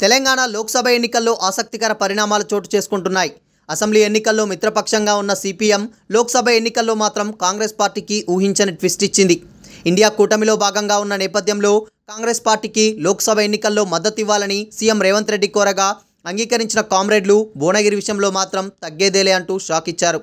తెలంగాణ లోక్సభ ఎన్నికల్లో ఆసక్తికర పరిణామాలు చోటు చేసుకుంటున్నాయి. అసెంబ్లీ ఎన్నికల్లో మిత్రపక్షంగా ఉన్న సిపిఎం లోక్సభ ఎన్నికల్లో మాత్రం కాంగ్రెస్ పార్టీకి ఊహించని ట్విస్ట్ ఇచ్చింది. ఇండియా కూటమిలో భాగంగా ఉన్న నేపథ్యంలో కాంగ్రెస్ పార్టీకి లోక్సభ ఎన్నికల్లో మద్దతు ఇవ్వాలని సీఎం రేవంత్ రెడ్డి కోరగా అంగీకరించిన కామ్రేడ్లు భువనగిరి విషయంలో మాత్రం తగ్గేదేలే అంటూ షాక్ ఇచ్చారు.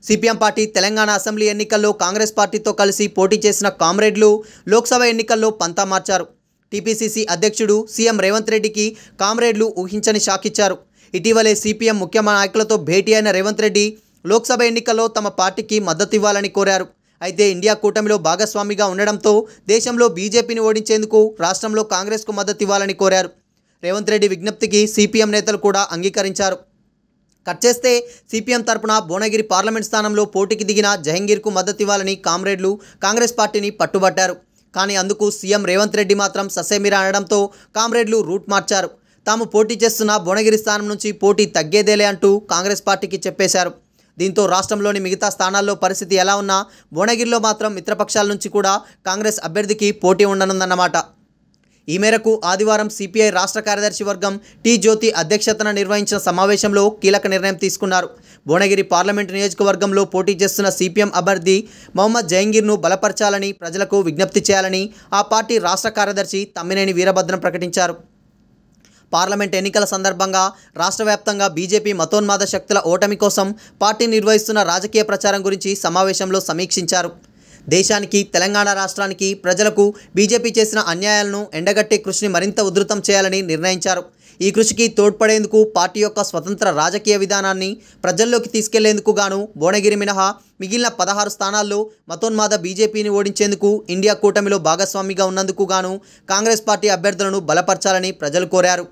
సిపిఎం పార్టీ తెలంగాణ అసెంబ్లీ ఎన్నికల్లో కాంగ్రెస్ పార్టీతో కలిసి పోటీ చేసిన కామ్రేడ్లు లోక్సభ ఎన్నికల్లో పంతా మార్చారు. టీపీసీసీ అధ్యక్షుడు సీఎం రేవంత్ రెడ్డికి కామ్రేడ్లు ఊహించని షాక్ ఇచ్చారు. ఇటీవలే సిపిఎం ముఖ్య నాయకులతో భేటీ అయిన రేవంత్ రెడ్డి లోక్సభ ఎన్నికల్లో తమ పార్టీకి మద్దతు ఇవ్వాలని కోరారు. అయితే ఇండియా కూటమిలో భాగస్వామిగా ఉండడంతో దేశంలో బీజేపీని ఓడించేందుకు రాష్ట్రంలో కాంగ్రెస్కు మద్దతు ఇవ్వాలని కోరారు. రేవంత్ రెడ్డి విజ్ఞప్తికి సిపిఎం నేతలు కూడా అంగీకరించారు. కట్ చేస్తే సిపిఎం తరపున భువనగిరి పార్లమెంట్ స్థానంలో పోటీకి దిగిన జహంగీర్కు మద్దతు ఇవ్వాలని కామ్రేడ్లు కాంగ్రెస్ పార్టీని పట్టుబట్టారు. కానీ అందుకు సీఎం రేవంత్ రెడ్డి మాత్రం ససేమిరా అనడంతో కామ్రేడ్లు రూట్ మార్చారు. తాము పోటీ చేస్తున్న భువనగిరి స్థానం నుంచి పోటీ తగ్గేదేలే అంటూ కాంగ్రెస్ పార్టీకి చెప్పేశారు. దీంతో రాష్ట్రంలోని మిగతా స్థానాల్లో పరిస్థితి ఎలా ఉన్నా భువనగిరిలో మాత్రం మిత్రపక్షాల నుంచి కూడా కాంగ్రెస్ అభ్యర్థికి పోటీ ఉండనుందన్నమాట. ఈ మేరకు ఆదివారం సిపిఐ రాష్ట్ర కార్యదర్శి వర్గం టి జ్యోతి అధ్యక్షతన నిర్వహించిన సమావేశంలో కీలక నిర్ణయం తీసుకున్నారు. భువనగిరి పార్లమెంటు నియోజకవర్గంలో పోటీ చేస్తున్న సిపిఎం అభ్యర్థి మొహమ్మద్ జహంగీర్ను బలపరచాలని ప్రజలకు విజ్ఞప్తి చేయాలని ఆ పార్టీ రాష్ట్ర కార్యదర్శి తమ్మినేని వీరభద్రం ప్రకటించారు. పార్లమెంట్ ఎన్నికల సందర్భంగా రాష్ట్ర వ్యాప్తంగా బీజేపీ మతోన్మాద శక్తుల ఓటమి కోసం పార్టీ నిర్వహిస్తున్న రాజకీయ ప్రచారం గురించి సమావేశంలో సమీక్షించారు. దేశానికి, తెలంగాణ రాష్ట్రానికి, ప్రజలకు బీజేపీ చేసిన అన్యాయాలను ఎండగట్టే కృషిని మరింత ఉధృతం చేయాలని నిర్ణయించారు. ఈ కృషికి తోడ్పడేందుకు పార్టీ యొక్క స్వతంత్ర రాజకీయ విధానాన్ని ప్రజల్లోకి తీసుకెళ్లేందుకు గాను భువనగిరి మినహా మిగిలిన 16 స్థానాల్లో మతోన్మాద బీజేపీని ఓడించేందుకు ఇండియా కూటమిలో భాగస్వామిగా ఉన్నందుకు గాను కాంగ్రెస్ పార్టీ అభ్యర్థులను బలపరచాలని ప్రజలు కోరారు.